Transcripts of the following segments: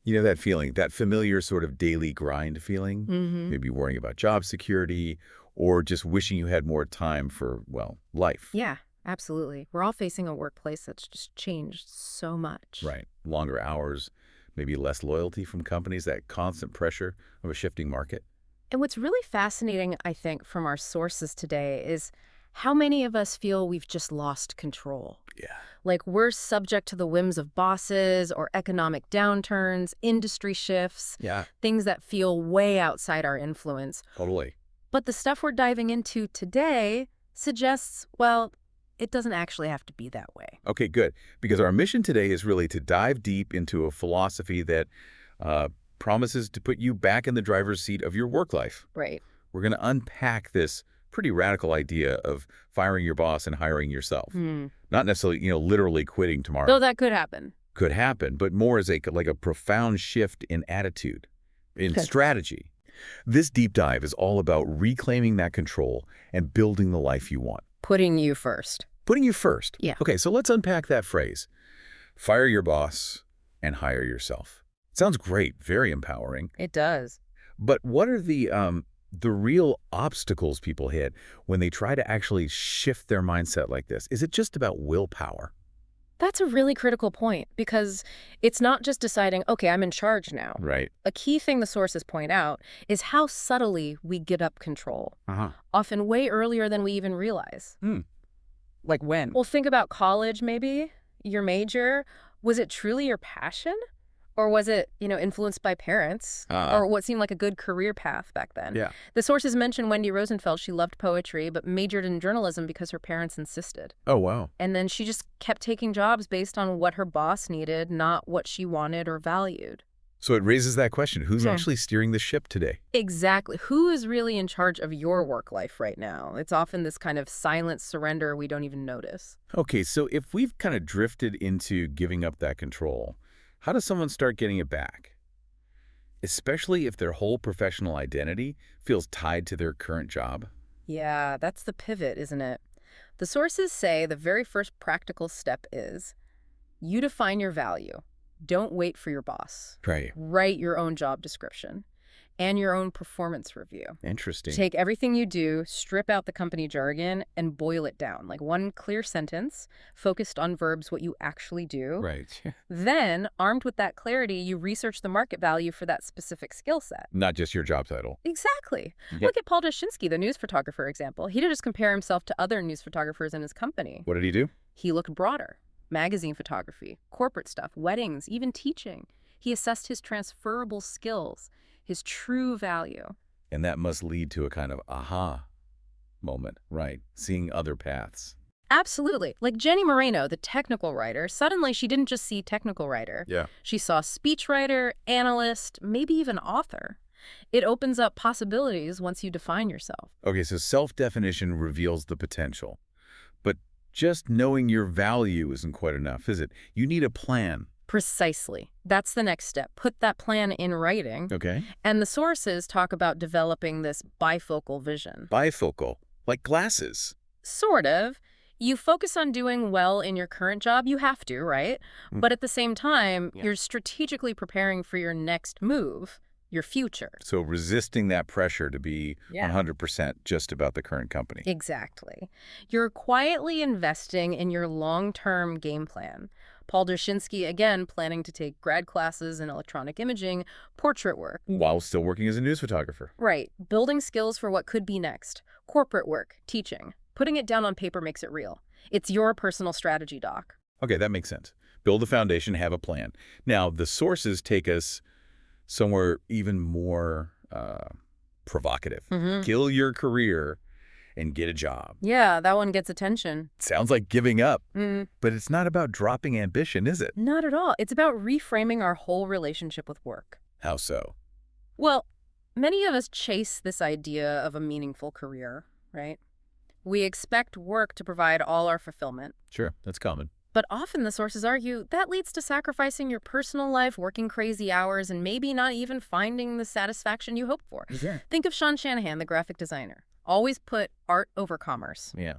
You know that feeling, that familiar sort of daily grind feeling? Mm-hmm. Maybe worrying about job security or just wishing you had more time for, well, life. Yeah, absolutely. We're all facing a workplace that's just changed so much. Right. Longer hours, maybe less loyalty from companies, that constant pressure of a shifting market. And what's really fascinating, I think, from our sources today is how many of us feel we've just lost control. Yeah. Like we're subject to the whims of bosses or economic downturns, industry shifts, Yeah, things that feel way outside our influence. totally. But the stuff we're diving into today suggests, well, it doesn't actually have to be that way. Okay, good. Because our mission today is really to dive deep into a philosophy that uh, promises to put you back in the driver's seat of your work life. Right. We're going to unpack this pretty radical idea of firing your boss and hiring yourself. Not necessarily, literally quitting tomorrow. Though that could happen. Could happen, but more as like a profound shift in attitude, in Good. strategy. This deep dive is all about reclaiming that control and building the life you want. Putting you first. Putting you first. Yeah. Okay, so let's unpack that phrase. Fire your boss and hire yourself. Sounds great, very empowering. It does. But what are the real obstacles people hit when they try to actually shift their mindset like this? Is it just about willpower? That's a really critical point because it's not just deciding, okay, I'm in charge now. Right. A key thing the sources point out is how subtly we give up control, often way earlier than we even realize. Like when? Well, think about college, maybe. Your major. Was it truly your passion? Or was it, influenced by parents? Or what seemed like a good career path back then? Yeah. The sources mention Wendy Rosenfeld. She loved poetry, but majored in journalism because her parents insisted. Oh, wow. And then she just kept taking jobs based on what her boss needed, not what she wanted or valued. So it raises that question. Who's actually steering the ship today? Exactly. Who is really in charge of your work life right now? It's often this kind of silent surrender we don't even notice. Okay, so if we've kind of drifted into giving up that control, how does someone start getting it back? Especially if their whole professional identity feels tied to their current job. Yeah, that's the pivot, isn't it? The sources say the very first practical step is you define your value. Don't wait for your boss. Right. Write your own job description and your own performance review. Interesting. Take everything you do, strip out the company jargon, and boil it down. Like one clear sentence, focused on verbs, what you actually do. Right. Then, armed with that clarity, you research the market value for that specific skill set. Not just your job title. Exactly. Yeah. Look at Paul Dushinsky, the news photographer example. He didn't just compare himself to other news photographers in his company. What did he do? He looked broader. Magazine photography, corporate stuff, weddings, even teaching. He assessed his transferable skills, his true value. And that must lead to a kind of aha moment, right? Seeing other paths. Absolutely. Like Jenny Moreno, the technical writer, suddenly she didn't just see technical writer. Yeah. She saw speechwriter, analyst, maybe even author. It opens up possibilities once you define yourself. Okay, so self-definition reveals the potential. But just knowing your value isn't quite enough, is it? You need a plan. Precisely. That's the next step. Put that plan in writing. Okay. And the sources talk about developing this bifocal vision. Bifocal, like glasses. Sort of. You focus on doing well in your current job. You have to, right? But at the same time, you're strategically preparing for your next move, your future. So resisting that pressure to be 100% just about the current company. Exactly. You're quietly investing in your long-term game plan. Paul Dushinsky, again, planning to take grad classes in electronic imaging, portrait work. While still working as a news photographer. Right. Building skills for what could be next. Corporate work, teaching. Putting it down on paper makes it real. It's your personal strategy, Doc. Okay, that makes sense. Build a foundation, have a plan. Now, the sources take us somewhere even more provocative. Kill your career and get a job. Yeah, that one gets attention. Sounds like giving up, but it's not about dropping ambition, is it? Not at all. It's about reframing our whole relationship with work. How so? Well, many of us chase this idea of a meaningful career, right? We expect work to provide all our fulfillment. Sure, that's common. But often the sources argue that leads to sacrificing your personal life, working crazy hours, and maybe not even finding the satisfaction you hoped for. Sure. Think of Sean Shanahan, the graphic designer. Always put art over commerce. Yeah.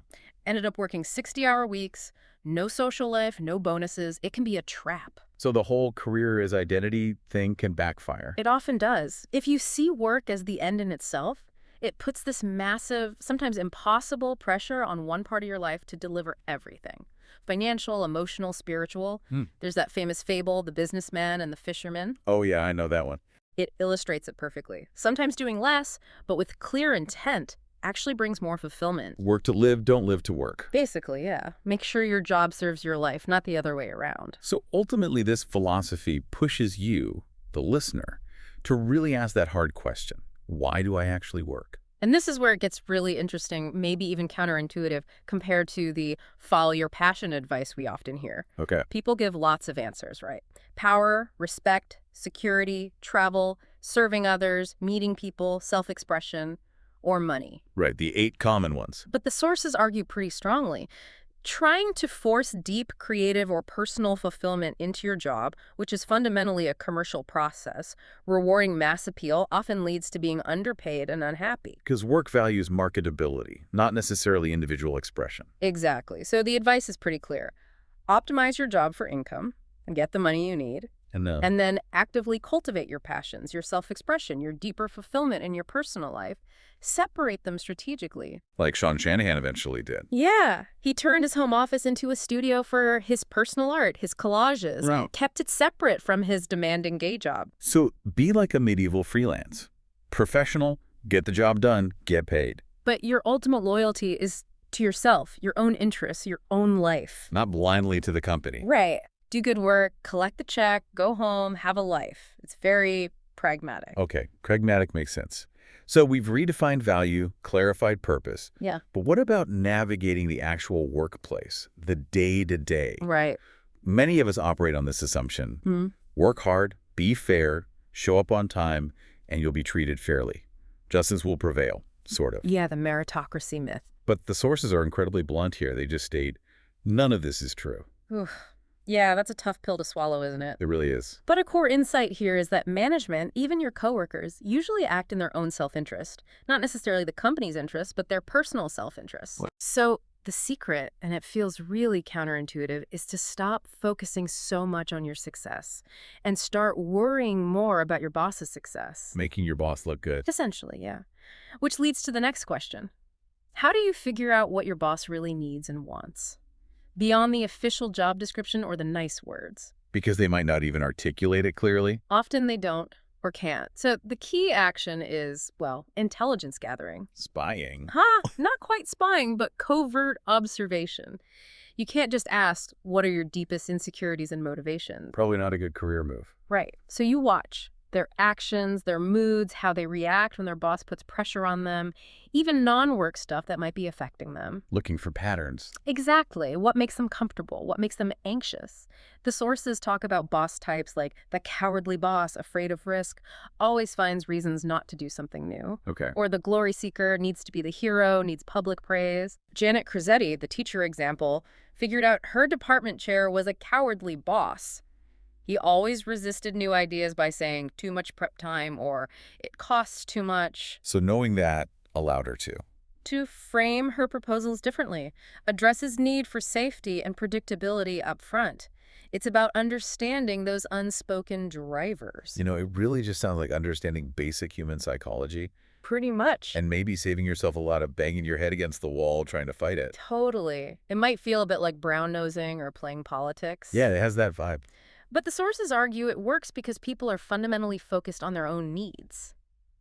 Ended up working 60-hour weeks, no social life, no bonuses. It can be a trap. So the whole career as identity thing can backfire. It often does. If you see work as the end in itself, it puts this massive, sometimes impossible pressure on one part of your life to deliver everything. Financial, emotional, spiritual. There's that famous fable, The Businessman and the Fisherman. Oh, yeah, I know that one. It illustrates it perfectly. Sometimes doing less, but with clear intent, actually brings more fulfillment. Work to live, don't live to work. Basically, yeah. Make sure your job serves your life, not the other way around. So ultimately, this philosophy pushes you, the listener, to really ask that hard question. Why do I actually work? And this is where it gets really interesting, maybe even counterintuitive, compared to the follow your passion advice we often hear. Okay. People give lots of answers, right? Power, respect, security, travel, serving others, meeting people, self-expression, or money. Right, the 8 common ones. But the sources argue pretty strongly. Trying to force deep creative or personal fulfillment into your job, which is fundamentally a commercial process, rewarding mass appeal often leads to being underpaid and unhappy. Because work values marketability, not necessarily individual expression. Exactly. So the advice is pretty clear. Optimize your job for income and get the money you need. And then actively cultivate your passions, your self-expression, your deeper fulfillment in your personal life. Separate them strategically. Like Sean Shanahan eventually did. Yeah. He turned his home office into a studio for his personal art, his collages. Right. Kept it separate from his demanding day job. So be like a medieval freelance. Professional, get the job done, get paid. But your ultimate loyalty is to yourself, your own interests, your own life. Not blindly to the company. Right. Do good work, collect the check, go home, have a life. It's very pragmatic. Okay, pragmatic makes sense. So we've redefined value, clarified purpose. Yeah. But what about navigating the actual workplace, the day-to-day? Right. Many of us operate on this assumption. Work hard, be fair, show up on time, and you'll be treated fairly. Justice will prevail, sort of. Yeah, the meritocracy myth. But the sources are incredibly blunt here. They just state, none of this is true. Oof. Yeah, that's a tough pill to swallow, isn't it? It really is. But a core insight here is that management, even your coworkers, usually act in their own self-interest. Not necessarily the company's interest, but their personal self-interest. So the secret, and it feels really counterintuitive, is to stop focusing so much on your success and start worrying more about your boss's success. Making your boss look good. Essentially, yeah. Which leads to the next question. How do you figure out what your boss really needs and wants? Beyond the official job description or the nice words. Because they might not even articulate it clearly? Often they don't or can't. So the key action is, well, intelligence gathering. Spying. Not quite spying, but covert observation. You can't just ask, what are your deepest insecurities and motivations? Probably not a good career move. Right. So you watch their actions, their moods, how they react when their boss puts pressure on them, even non-work stuff that might be affecting them. Looking for patterns. Exactly. What makes them comfortable? What makes them anxious? The sources talk about boss types like the cowardly boss, afraid of risk, always finds reasons not to do something new. Okay. Or the glory seeker, needs to be the hero, needs public praise. Janet Crizzetti, the teacher example, figured out her department chair was a cowardly boss. He always resisted new ideas by saying too much prep time or it costs too much. So knowing that allowed her to frame her proposals differently, address his need for safety and predictability up front. It's about understanding those unspoken drivers. You know, it really just sounds like understanding basic human psychology. Pretty much. And maybe saving yourself a lot of banging your head against the wall trying to fight it. Totally. It might feel a bit like brown-nosing or playing politics. Yeah, it has that vibe. But the sources argue it works because people are fundamentally focused on their own needs.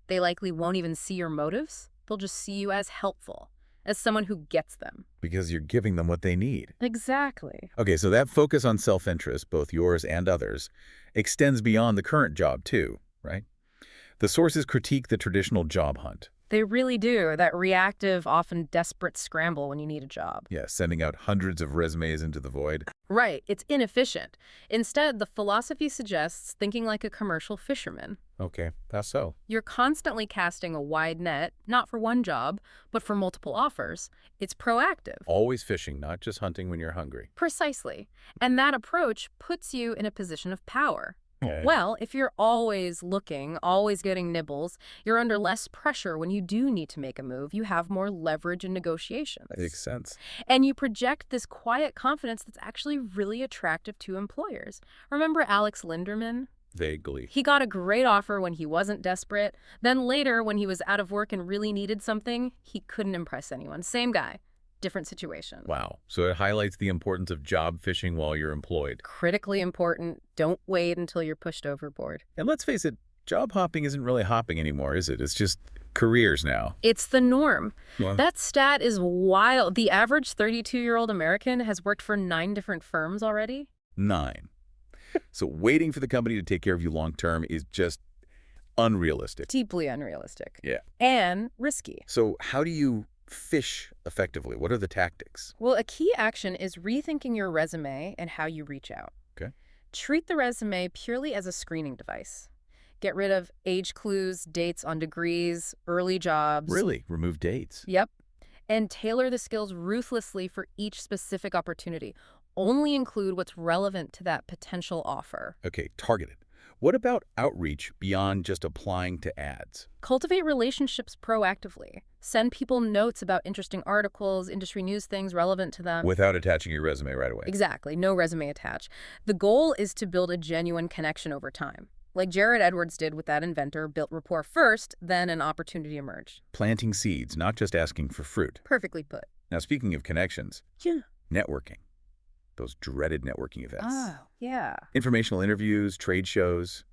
They likely won't even see your motives. They'll just see you as helpful, as someone who gets them. Because you're giving them what they need. Exactly. Okay, so that focus on self-interest, both yours and others, extends beyond the current job too, right? The sources critique the traditional job hunt. They really do. That reactive, often desperate scramble when you need a job. Yeah, sending out hundreds of resumes into the void. Right. It's inefficient. Instead, the philosophy suggests thinking like a commercial fisherman. Okay, that's so. You're constantly casting a wide net, not for one job, but for multiple offers. It's proactive. Always fishing, not just hunting when you're hungry. Precisely. And that approach puts you in a position of power. Okay. Well, if you're always looking, always getting nibbles, you're under less pressure when you do need to make a move. You have more leverage in negotiations. That makes sense. And you project this quiet confidence that's actually really attractive to employers. Remember Alex Linderman? Vaguely. He got a great offer when he wasn't desperate. Then later, when he was out of work and really needed something, he couldn't impress anyone. Same guy, different situation. Wow. So it highlights the importance of job fishing while you're employed. Critically important. Don't wait until you're pushed overboard. And let's face it, job hopping isn't really hopping anymore, is it? It's just careers now. It's the norm. Well, That stat is wild. The average 32-year-old American has worked for 9 different firms already. 9. So waiting for the company to take care of you long term is just unrealistic. Deeply unrealistic. Yeah. And risky. So how do you fish effectively? What are the tactics? Well, a key action is rethinking your resume and how you reach out. Okay. Treat the resume purely as a screening device. Get rid of age clues, dates on degrees, early jobs. Really? Remove dates? Yep. And tailor the skills ruthlessly for each specific opportunity. Only include what's relevant to that potential offer. Okay, targeted. What about outreach beyond just applying to ads? Cultivate relationships proactively. Send people notes about interesting articles, industry news, things relevant to them. Without attaching your resume right away. Exactly. No resume attached. The goal is to build a genuine connection over time. Like Jared Edwards did with that inventor, built rapport first, then an opportunity emerged. Planting seeds, not just asking for fruit. Perfectly put. Now, speaking of connections, Yeah. networking. Those dreaded networking events. Oh, yeah. Informational interviews, trade shows.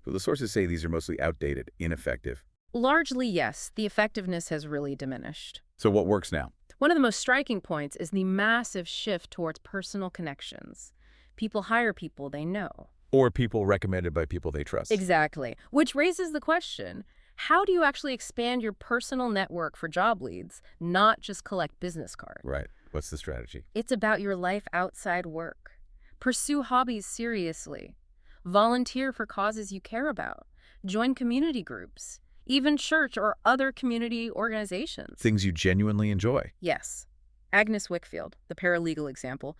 But the sources say these are mostly outdated, ineffective. Largely, yes. The effectiveness has really diminished. So what works now? One of the most striking points is the massive shift towards personal connections. People hire people they know. Or people recommended by people they trust. Exactly. Which raises the question, how do you actually expand your personal network for job leads, not just collect business cards? Right. What's the strategy? It's about your life outside work. Pursue hobbies seriously. Volunteer for causes you care about. Join community groups, even church or other community organizations. Things you genuinely enjoy. Yes. Agnes Wickfield, the paralegal example,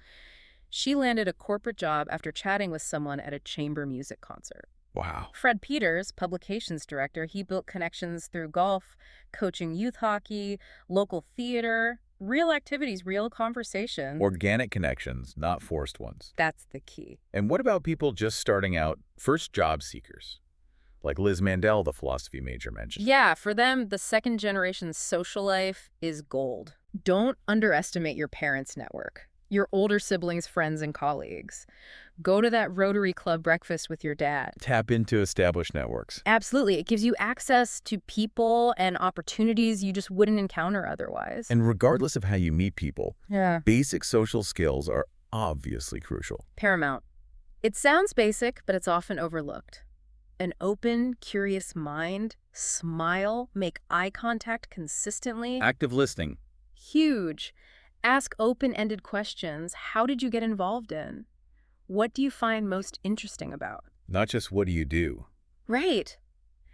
she landed a corporate job after chatting with someone at a chamber music concert. Wow. Fred Peters, publications director, he built connections through golf, coaching youth hockey, local theater, real activities, real conversations. Organic connections, not forced ones. That's the key. And what about people just starting out, first job seekers? Like Liz Mandel, the philosophy major, mentioned. Yeah, for them, the second generation social life is gold. Don't underestimate your parents' network, your older siblings, friends, and colleagues. Go to that Rotary Club breakfast with your dad. Tap into established networks. Absolutely. It gives you access to people and opportunities you just wouldn't encounter otherwise. And regardless of how you meet people, Yeah. basic social skills are obviously crucial. Paramount. It sounds basic, but it's often overlooked. An open, curious mind, smile, make eye contact consistently. Active listening. Huge. Ask open-ended questions. How did you get involved in? What do you find most interesting about? Not just what do you do. Right.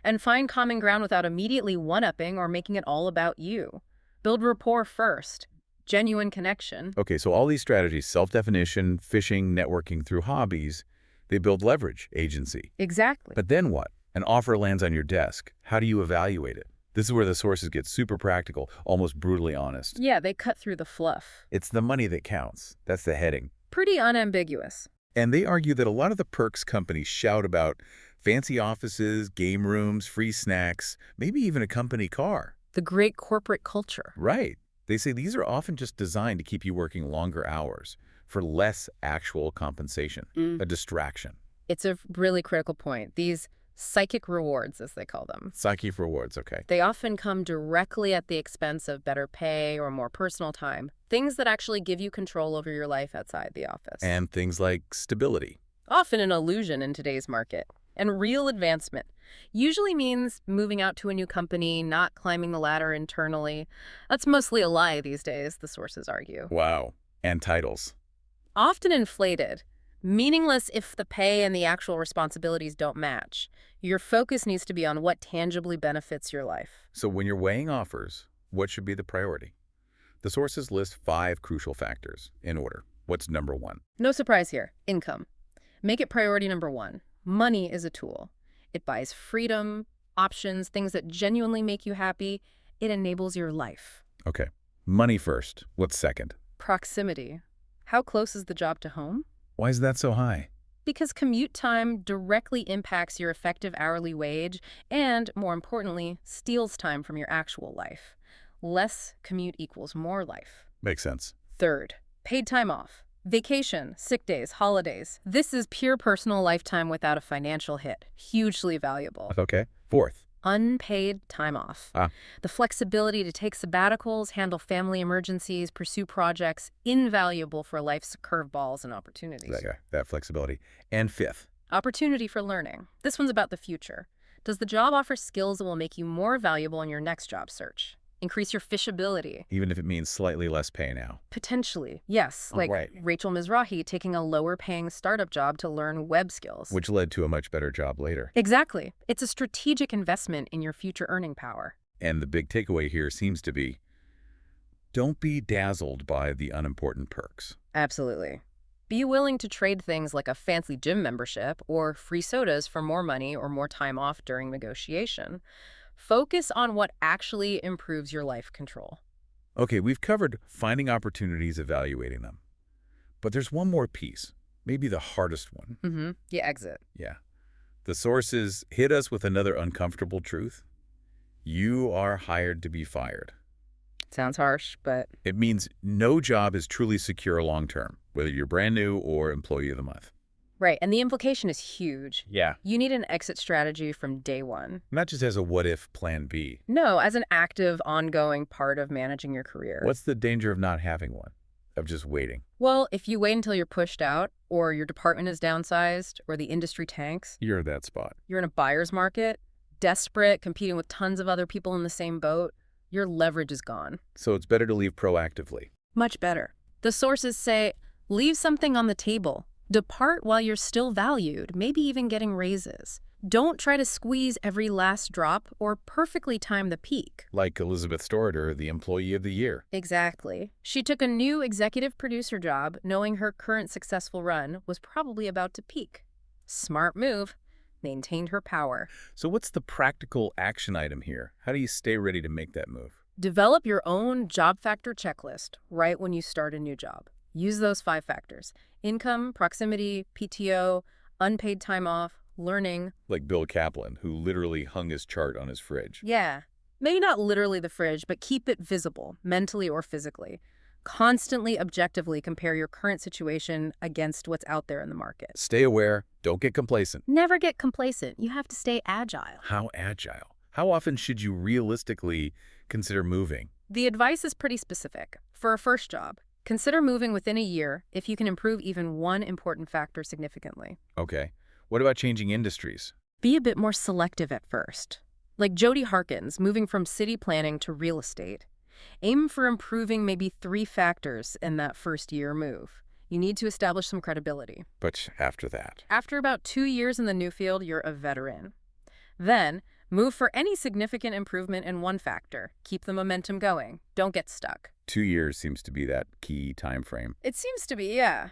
And find common ground without immediately one-upping or making it all about you. Build rapport first. Genuine connection. Okay, so all these strategies, self-definition, fishing, networking through hobbies, they build leverage, agency. Exactly. But then what? An offer lands on your desk. How do you evaluate it? This is where the sources get super practical, almost brutally honest. Yeah, they cut through the fluff. It's the money that counts. That's the heading. Pretty unambiguous. And they argue that a lot of the perks companies shout about, fancy offices, game rooms, free snacks, maybe even a company car. The great corporate culture. Right. They say these are often just designed to keep you working longer hours for less actual compensation, a distraction. It's a really critical point. These psychic rewards, as they call them. Psyche rewards, okay. They often come directly at the expense of better pay or more personal time, things that actually give you control over your life outside the office. And things like stability. Often an illusion in today's market. And real advancement usually means moving out to a new company, not climbing the ladder internally. That's mostly a lie these days, the sources argue. Wow. And titles. Often inflated. Meaningless if the pay and the actual responsibilities don't match. Your focus needs to be on what tangibly benefits your life. So when you're weighing offers, what should be the priority? The sources list 5 crucial factors in order. What's number 1? No surprise here. Income. Make it priority number 1. Money is a tool. It buys freedom, options, things that genuinely make you happy. It enables your life. Okay. Money first. What's second? Proximity. How close is the job to home? Why is that so high? Because commute time directly impacts your effective hourly wage and, more importantly, steals time from your actual life. Less commute equals more life. Makes sense. Third, paid time off. Vacation, sick days, holidays. This is pure personal lifetime without a financial hit. Hugely valuable. Okay. Fourth. Unpaid time off. The flexibility to take sabbaticals, handle family emergencies, pursue projects, invaluable for life's curveballs and opportunities. That flexibility. And fifth. Opportunity for learning. This one's about the future. Does the job offer skills that will make you more valuable in your next job search? Increase your fishability. Even if it means slightly less pay now. Potentially, yes. Like Rachel Mizrahi taking a lower-paying startup job to learn web skills. Which led to a much better job later. Exactly. It's a strategic investment in your future earning power. And the big takeaway here seems to be, don't be dazzled by the unimportant perks. Absolutely. Be willing to trade things like a fancy gym membership or free sodas for more money or more time off during negotiation. Focus on what actually improves your life control. Okay, we've covered finding opportunities, evaluating them. But there's one more piece, maybe the hardest one. The exit. Yeah. The sources hit us with another uncomfortable truth. You are hired to be fired. Sounds harsh, but... It means no job is truly secure long-term, whether you're brand new or employee of the month. Right, and the implication is huge. Yeah. You need an exit strategy from day one. Not just as a what-if plan B. No, as an active, ongoing part of managing your career. What's the danger of not having one? Of just waiting? Well, if you wait until you're pushed out, or your department is downsized, or the industry tanks... You're at that spot. You're in a buyer's market, desperate, competing with tons of other people in the same boat. Your leverage is gone. So it's better to leave proactively. Much better. The sources say, leave something on the table. Depart while you're still valued, maybe even getting raises. Don't try to squeeze every last drop or perfectly time the peak. Like Elizabeth Storter, the Employee of the Year. Exactly. She took a new executive producer job knowing her current successful run was probably about to peak. Smart move. Maintained her power. So what's the practical action item here? How do you stay ready to make that move? Develop your own job factor checklist right when you start a new job. Use those 5 factors: income, proximity, PTO, unpaid time off, learning. Like Bill Kaplan, who literally hung his chart on his fridge. Yeah. Maybe not literally the fridge, but keep it visible, mentally or physically. Constantly, objectively compare your current situation against what's out there in the market. Stay aware. Don't get complacent. Never get complacent. You have to stay agile. How agile? How often should you realistically consider moving? The advice is pretty specific. For a first job, consider moving within a year if you can improve even one important factor significantly. Okay. What about changing industries? Be a bit more selective at first. Like Jody Harkins, moving from city planning to real estate. Aim for improving maybe 3 factors in that first year move. You need to establish some credibility. But after that? After about 2 years in the new field, you're a veteran. Then, move for any significant improvement in one factor. Keep the momentum going. Don't get stuck. 2 years seems to be that key time frame. It seems to be, yeah.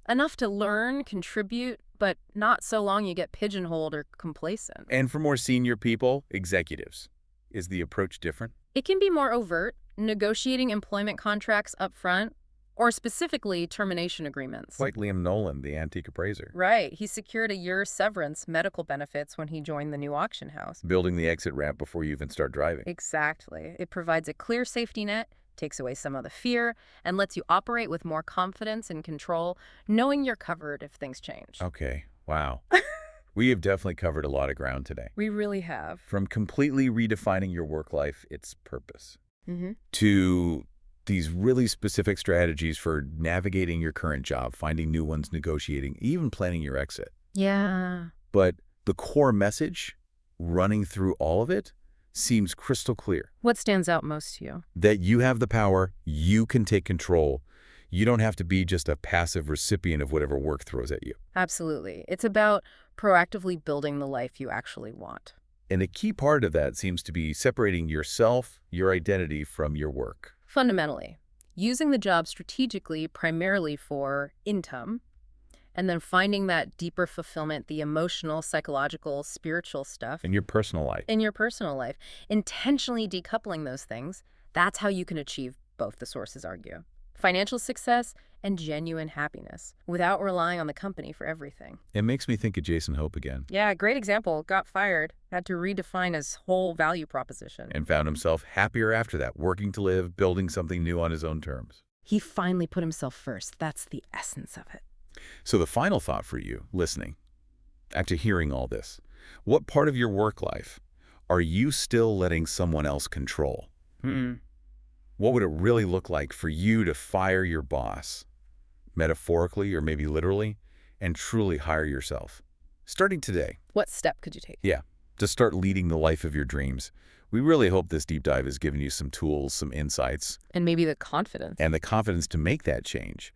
Enough to learn, contribute, but not so long you get pigeonholed or complacent. And for more senior people, executives, is the approach different? It can be more overt, negotiating employment contracts up front, or specifically termination agreements. Like Liam Nolan, the antique appraiser. Right. He secured a year's severance medical benefits when he joined the new auction house. Building the exit ramp before you even start driving. Exactly. It provides a clear safety net, takes away some of the fear, and lets you operate with more confidence and control, knowing you're covered if things change. Okay. Wow. We have definitely covered a lot of ground today. We really have. From completely redefining your work life, its purpose, to these really specific strategies for navigating your current job, finding new ones, negotiating, even planning your exit. Yeah. But the core message running through all of it seems crystal clear. What stands out most to you? That you have the power, you can take control. You don't have to be just a passive recipient of whatever work throws at you. Absolutely. It's about proactively building the life you actually want. And a key part of that seems to be separating yourself, your identity, from your work. Fundamentally, using the job strategically primarily for income And then finding that deeper fulfillment, the emotional, psychological, spiritual stuff In your personal life. in your personal life, intentionally decoupling those things, that's how you can achieve both, the sources argue. Financial success and genuine happiness without relying on the company for everything. It makes me think of Jason Hope again. Yeah, great example. Got fired, had to redefine his whole value proposition. And found himself happier after that, working to live, building something new on his own terms. He finally put himself first. That's the essence of it. So the final thought for you, listening, after hearing all this, what part of your work life are you still letting someone else control? What would it really look like for you to fire your boss, metaphorically or maybe literally, and truly hire yourself? Starting today. What step could you take? Yeah, to start leading the life of your dreams. We really hope this deep dive has given you some tools, some insights, And maybe the confidence. and the confidence to make that change.